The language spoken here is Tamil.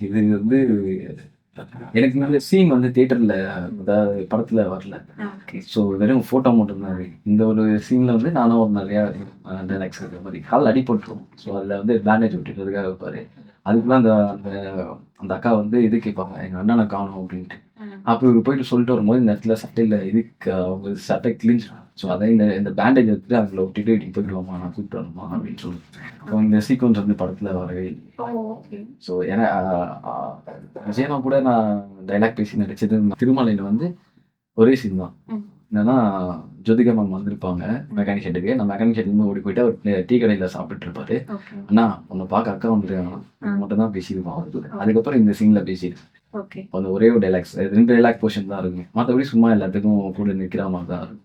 இது வந்து எனக்கு இந்த சீன் வந்து தியேட்டர்ல அதாவது படத்துல வரல. ஓகே. ஸோ வெறும் ஃபோட்டோ மட்டும் தான் இருக்கு. இந்த ஒரு சீன்ல வந்து நானும் ஒரு நெறையா டைலாக்ஸ் இருக்கிற மாரி கால்ல அடிபட்டுரும். ஸோ அதில வந்து பேண்டேஜ் ஒட்டிக்கிறதுக்காக இருப்பாரு. அதுக்குள்ள அந்த அந்த அந்த அக்கா வந்து இது கேட்பாங்க. எங்க அண்ணன காணோம் அப்டின்ட்டு. அப்ப இவரு போயிட்டு சொல்லிட்டு வரும்போது இந்த இடத்துல சட்டையில அவங்க சட்டை கிழிஞ்சிரும். ஸோ அதான் இந்த இந்த பேண்டேஜ் எடுத்துட்டு அதில ஒட்டிட்டு "நீ போயிட்டு வாம்மா, நான் கூப்பிட்டு வரணுமா" அப்படின்னு சொல்லி. ஸோ இந்த சீக்வென்ஸ் வந்து படத்துல வரவே இல்ல. ஓ! ஓகே. ஸோ ஏன்னா அ விஜயனா கூட நான் டயலாக் பேசி நடிச்சது திருமலையில வந்து ஒரே சீன் தான். ம். என்னன்னா ஜோதிகா மேம் வந்திருப்பாங்க மெக்கானிக் ஷெட்டுக்கு. நான் மெக்கானிக் ஷெட்லேருந்து ஓடி போயிட்டு அவர் டீ கடையில சாப்பிட்டுட்டு இருப்பாரு. ஓகே. "அண்ணா உன்ன பார்க்க அக்கா வந்துருக்காங்கண்ணா." இது மட்டும் தான் பேசியிருப்போம் அவரு. அதுக்கப்புறம் இந்த சீன்ல பேசியிருக்கேன். ஓகே. அந்த ஒரே ஒரு டயலாக்ஸ் 2 டயலாக் போர்ஷன் தான் இருக்கும். மத்தபடி சும்மா எல்லாத்துக்கும் கூட நிக்கிற மாரி தான் இருக்கும்.